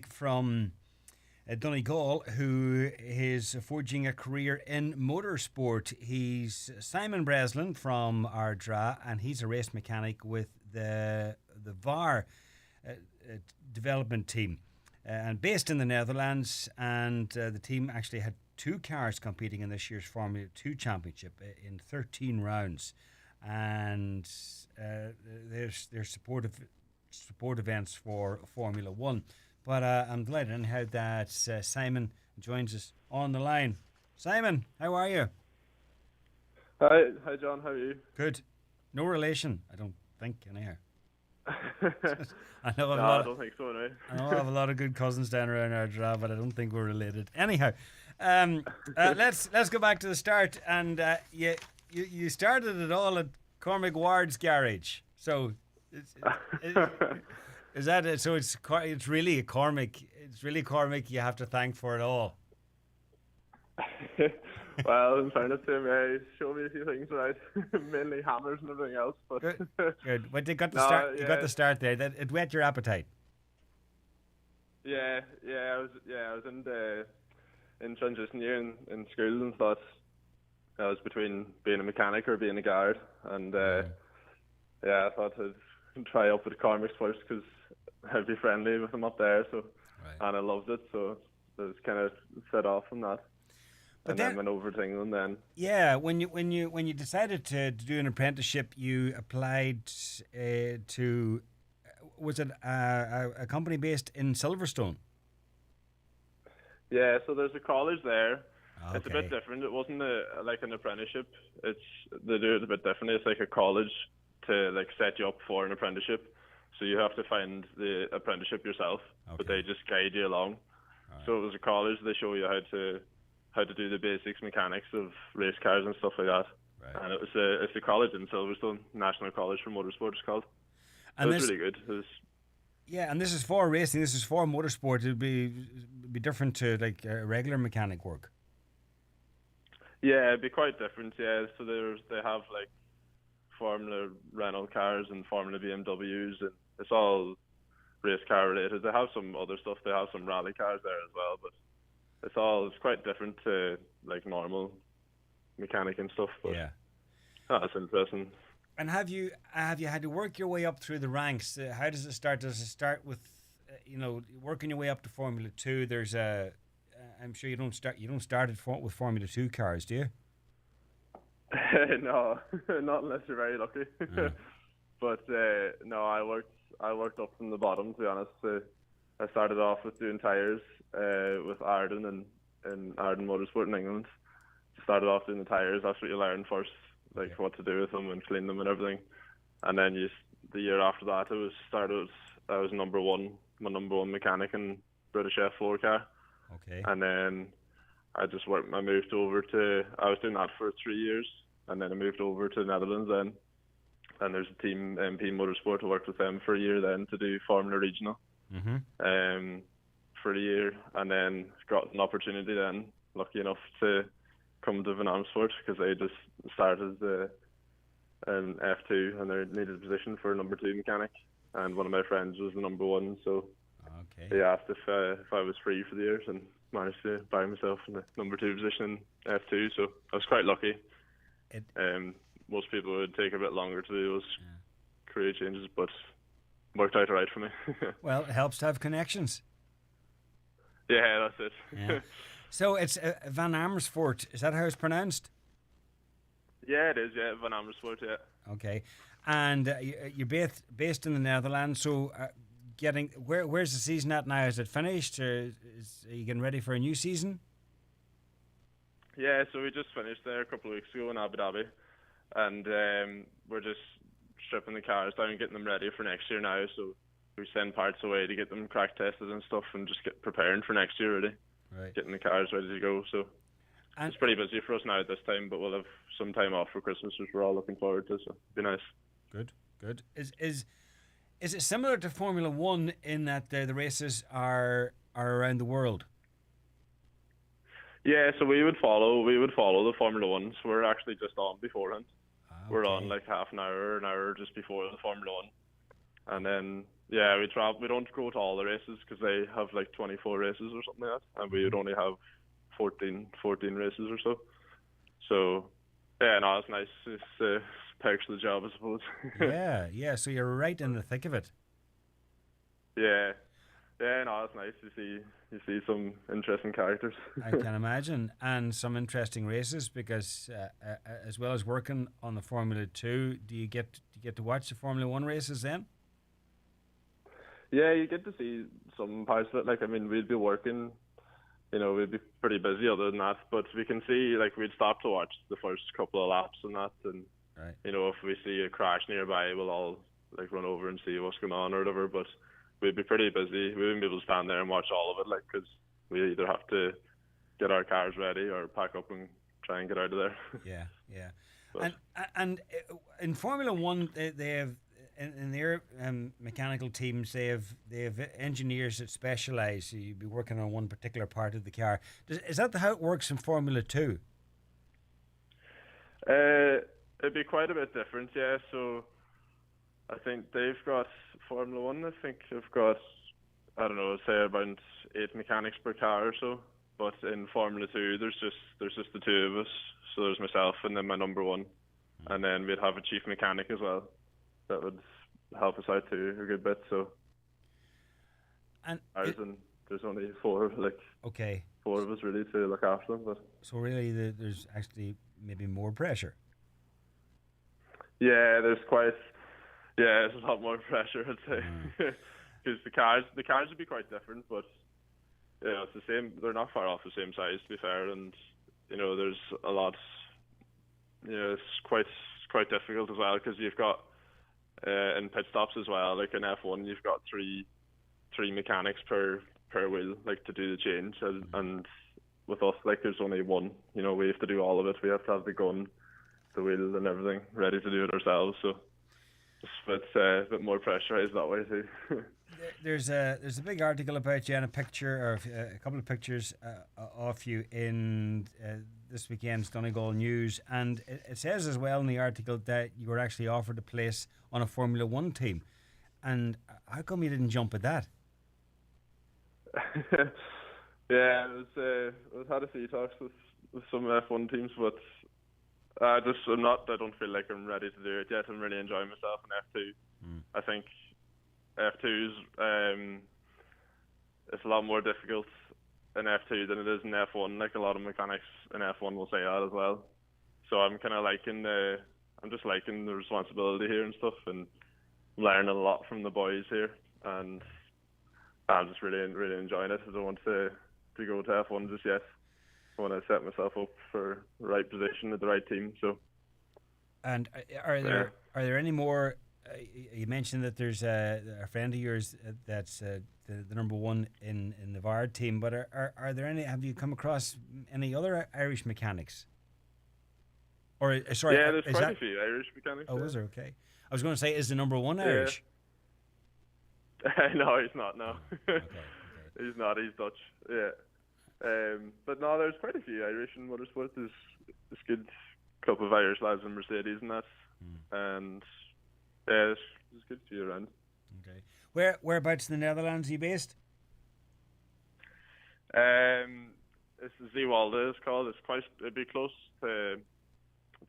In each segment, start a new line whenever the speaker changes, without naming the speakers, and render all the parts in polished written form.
from Donegal, who is forging a career in motorsport. He's Simon Breslin from Ardara, and he's a race mechanic with the VAR uh, uh, development team, and based in the Netherlands. And the team actually had two cars competing in this year's Formula Two Championship in 13 rounds, and there's support events for Formula One. But I'm delighted anyhow that Simon joins us on the line. Simon, how are you?
Hi, John. How are you?
Good. No relation, I don't think, anyhow. I know I've a
No,
lot
I
of,
don't think so. Anyway.
I know I have a lot of good cousins down around our draw, but I don't think we're related. Anyhow, let's go back to the start. And you started it all at Cormac Ward's garage. So is that it? So it's really a Cormac. It's really Cormac you have to thank for it all.
Well, in fairness to him, he showed me a few things, right? Mainly hammers and everything else. But
Good, good. But they got the
no,
start. You got
yeah,
the start there. That it whet your appetite.
I was in transition year in school and thought I was between being a mechanic or being a guard, and I thought I'd try up with Cormac's first because I'd be friendly with him up there. So,
Right.
and I loved it, so I was kind of set off from that,
But
and then
then,
went over to England. Then
yeah, when you decided to do an apprenticeship, you applied to was it a company based in Silverstone?
yeah, so there's a college there. It's a bit
Okay.
different. It wasn't like an apprenticeship. It's They do it a bit differently. It's like a college to like set you up for an apprenticeship. So you have to find the apprenticeship yourself, but
Okay.
they just guide you along.
All right.
So it was a college. They show you how to do the basics mechanics of race cars and stuff like that.
Right.
And it's a college in Silverstone, National College for Motorsport. It's called. It
And
was
this,
really good. It was
yeah, and this is for racing. This is for motorsport. It'd be different to like regular mechanic work.
Yeah, it'd be quite different. Yeah, so they have like Formula Renault cars and Formula BMWs, and it's all race car related. They have some other stuff. They have some rally cars there as well, but it's quite different to like normal mechanic and stuff. But
Yeah.
that's interesting.
And have you had to work your way up through the ranks? How does it start? Does it start with working your way up to Formula Two? There's a I'm sure you don't start with Formula Two cars, do you?
No, not unless you're very lucky.
Yeah.
But no, I worked up from the bottom. To be honest, I started off with doing tires with Arden and Arden Motorsport in England. Started off doing the tires. That's what you learn first, like
Okay.
what to do with them and clean them and everything. And then the year after that, I was my number one mechanic in British F4 car.
Okay.
And then I moved over to, I was doing that for 3 years, and then I moved over to the Netherlands then. And there's a team, MP Motorsport, I worked with them for a year then to do Formula Regional
Mm-hmm.
for a year. And then got an opportunity then, lucky enough to come to Van Amersfoort because they just started an F2 and they needed a position for a number two mechanic. And one of my friends was the number one, so
Okay.
they asked if I was free for the years and managed to buy myself in the number two position in F2. So I was quite lucky.
It,
Most people would take a bit longer to do those career changes, but worked out alright for me.
well, it helps to have connections.
Yeah, that's it.
Yeah. So it's Van Amersfoort. Is that how it's pronounced?
Yeah, it is. Yeah, Van Amersfoort. Yeah.
Okay. And you're based in the Netherlands. So where's the season at now? Is it finished? Or are you getting ready for a new season?
Yeah, so we just finished there a couple of weeks ago in Abu Dhabi, and we're just stripping the cars down and getting them ready for next year now. So we send parts away to get them crack tested and stuff, and just get preparing for next year really,
Right.
getting the cars ready to go. So
And
it's pretty busy for us now at this time, but we'll have some time off for Christmas, which we're all looking forward to. So it'll be nice.
good, good. Is it similar to Formula One in that the races are around the world?
Yeah, so we would follow the Formula Ones. We're actually just on beforehand. We're on
Okay.
like half an hour just before the Formula One, and then yeah, we travel. We don't go to all the races because they have like 24 races or something like that, and we would only have 14 races or so. So, yeah, no, it's nice. It's perks of the job, I suppose.
Yeah. So you're right in the thick of it.
Yeah, yeah, no, it's nice. You see some interesting characters.
I can imagine, and some interesting races because as well as working on the Formula 2, do you get to watch the Formula 1 races then?
Yeah, you get to see some parts of it. Like, I mean, we'd be working, we'd be pretty busy other than that. But we can see, like, we'd stop to watch the first couple of laps and that. And,
Right.
if we see a crash nearby, we'll all, like, run over and see what's going on or whatever. But we'd be pretty busy. We wouldn't be able to stand there and watch all of it, like, because we either have to get our cars ready or pack up and try and get out of there.
Yeah.
But,
And in Formula 1, they have in their mechanical teams, they have engineers that specialise. So you'd be working on one particular part of the car. Is that how it works in Formula 2?
it'd be quite a bit different, yeah. So I think they've got Formula 1. I think they've got, I don't know, say about 8 mechanics per car or so. But in Formula 2, there's just the 2 of us. So there's myself and then my number 1, and then we'd have a chief mechanic as well. That would help us out too a good bit. So,
And
there's only 4, like,
okay,
4 of us really to look after them. But
so really, there's actually maybe more pressure.
yeah, there's a lot more pressure, I'd say, because the cars would be quite different, but it's the same. They're not far off the same size, to be fair, and there's a lot. It's quite difficult as well because you've got in pit stops as well. Like in F1, you've got three mechanics per wheel, like to do the change, and with us, like there's only one. We have to do all of it. We have to have the gun, the wheel, and everything ready to do it ourselves. So it's a bit more pressurized that way too.
There's a big article about you and a picture or a couple of pictures of you in this weekend's Donegal News, and it says as well in the article that you were actually offered a place on a Formula 1 team. And how come you didn't jump at that?
Yeah, I've had a few talks with some F1 teams, but I don't feel like I'm ready to do it yet. I'm really enjoying myself in F2. I think F2's it's a lot more difficult in F2 than it is in F1. Like a lot of mechanics in F1 will say that as well. So I'm kind of liking the responsibility here and stuff, and learning a lot from the boys here, and I'm just really enjoying it. I don't want to go to F1 just yet. I want to set myself up for the right position at the right team. So, and
are there any more? You mentioned that there's a friend of yours that's the number 1 in the VAR team, but are there any? Have you come across any other Irish mechanics? Or sorry,
yeah, there's quite a few Irish mechanics.
Oh, is there? Okay, I was going to say, is the number 1 Irish?
No, he's not. No,
okay.
He's not. He's Dutch. Yeah, but no, there's quite a few Irish in motorsport. There's a good couple of Irish lads in Mercedes and that, and yeah, there's a good few around.
Okay, whereabouts in the Netherlands are you based?
It's Zeewolde. It's called. It'd be close to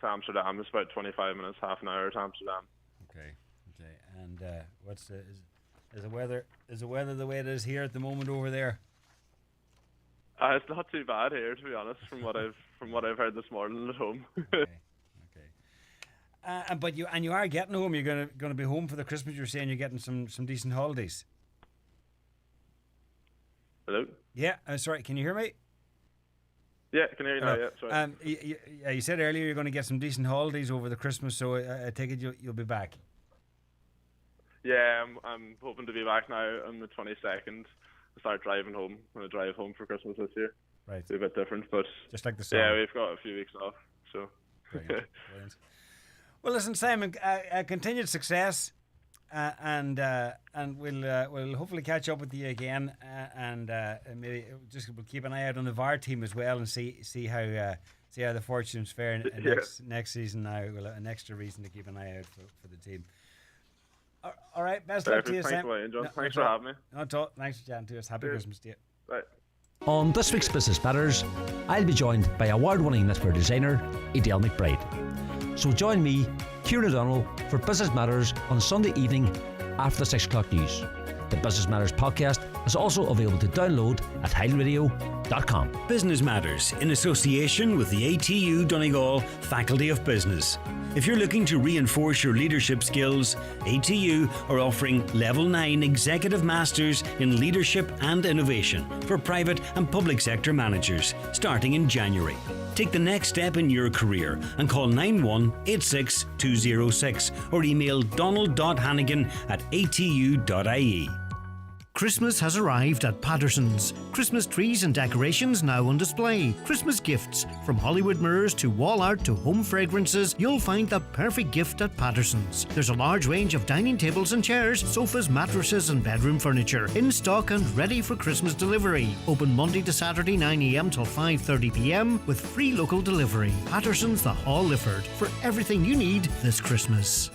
Amsterdam. It's about 25 minutes, half an hour to Amsterdam.
Okay. And is the weather the way it is here at the moment over there?
It's not too bad here, to be honest, from what I've heard this morning at home.
Okay. But you are getting home. You're going to be home for the Christmas. You're saying you're getting some decent holidays.
Hello.
Yeah. Sorry. Can you hear me?
Yeah, I can hear you now. Yeah. Sorry.
You said earlier you're going to get some decent holidays over the Christmas, so I take it you'll be back.
Yeah, I'm hoping to be back now on the 22nd. I start driving home. I'm going to drive home for Christmas this year.
Right.
It'll be a bit different, but
just like the song.
Yeah, we've got a few weeks off. So.
Brilliant. Well, listen, Simon. Continued success, and we'll hopefully catch up with you again, and maybe we'll keep an eye out on the VAR team as well, and see how the fortunes fare next season. Now we'll have an extra reason to keep an eye out for the team. All right, best luck to you,
Thanks
Sam.
a million, John.
No,
Thanks for having me.
Not at all. Thanks for chatting to us. Happy Christmas to you.
Bye.
On this week's Business Matters, I'll be joined by award-winning knitwear designer Edel McBride. So join me, Kieran O'Donnell, for Business Matters on Sunday evening after the 6 o'clock news. The Business Matters podcast is also available to download at highlandradio.com.
Business Matters in association with the ATU Donegal Faculty of Business. If you're looking to reinforce your leadership skills, ATU are offering Level 9 Executive Masters in Leadership and Innovation for private and public sector managers starting in January. Take the next step in your career and call 9186206 or email donald.hannigan@atu.ie.
Christmas has arrived at Patterson's. Christmas trees and decorations now on display. Christmas gifts, from Hollywood mirrors to wall art to home fragrances, you'll find the perfect gift at Patterson's. There's a large range of dining tables and chairs, sofas, mattresses and bedroom furniture in stock and ready for Christmas delivery. Open Monday to Saturday 9 a.m. till 5:30 p.m. with free local delivery. Patterson's the Hall Lifford for everything you need this Christmas.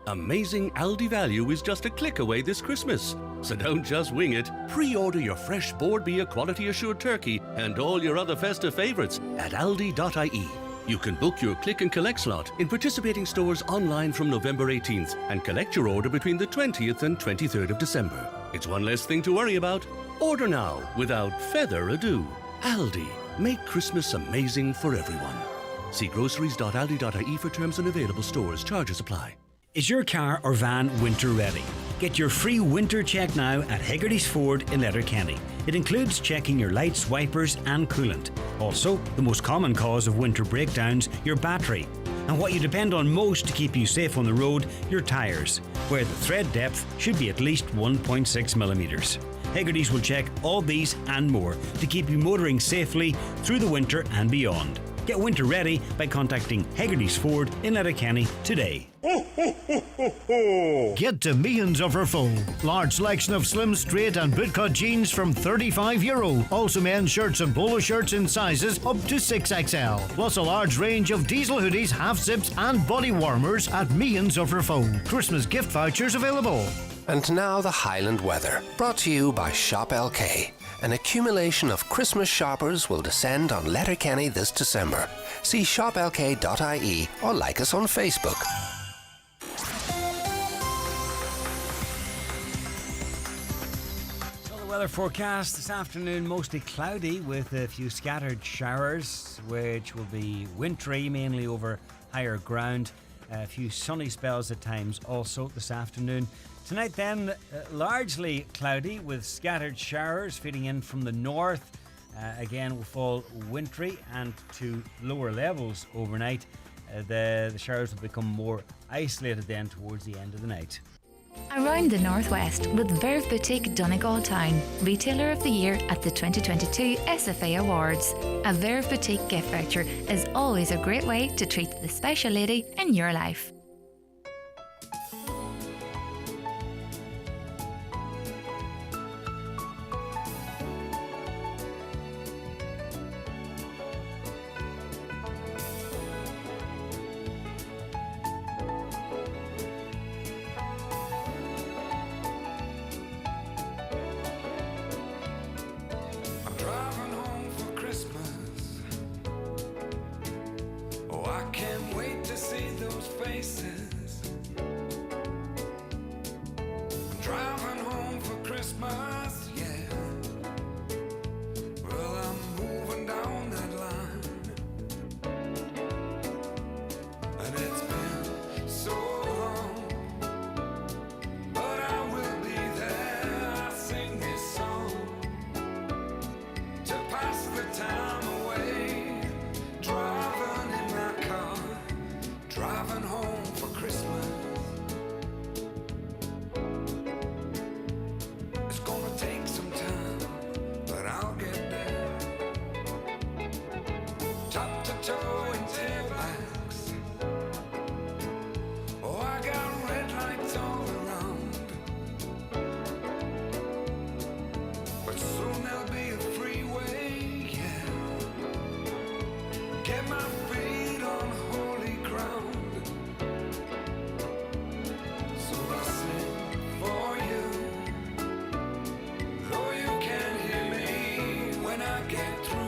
Amazing Aldi value is just a click away this Christmas. So don't just wing it. Pre-order your fresh Board Beer quality assured turkey and all your other festive favourites at aldi.ie. You can book your click and collect slot in participating stores online from November 18th and collect your order between the 20th and 23rd of December. It's one less thing to worry about. Order now without further ado. Aldi. Make Christmas amazing for everyone. See groceries.aldi.ie for terms and available stores. Charges apply.
Is your car or van winter ready? Get your free winter check now at Hegarty's Ford in Letterkenny. It includes checking your lights, wipers and coolant. Also, the most common cause of winter breakdowns, your battery. And what you depend on most to keep you safe on the road, your tyres, where the tread depth should be at least 1.6 millimetres. Hegarty's will check all these and more to keep you motoring safely through the winter and beyond. Get winter ready by contacting Hegarty's Ford in Letterkenny today.
Get to Meehan's of Rathfone. Large selection of slim, straight and bootcut jeans from €35. Also men's shirts and polo shirts in sizes up to 6XL. Plus a large range of diesel hoodies, half zips and body warmers at Meehan's of Rathfone. Christmas gift vouchers available.
And now the Highland weather, brought to you by Shop LK. An accumulation of Christmas shoppers will descend on Letterkenny this December. See shoplk.ie or like us on Facebook.
So the weather forecast this afternoon, mostly cloudy with a few scattered showers, which will be wintry, mainly over higher ground. A few sunny spells at times also this afternoon. Tonight then, largely cloudy with scattered showers feeding in from the north. Again, will fall wintry and to lower levels overnight. The showers will become more isolated then towards the end of the night.
Around the Northwest with Verve Boutique Donegal Town, Retailer of the Year at the 2022 SFA Awards. A Verve Boutique gift voucher is always a great way to treat the special lady in your life.
So I say get through.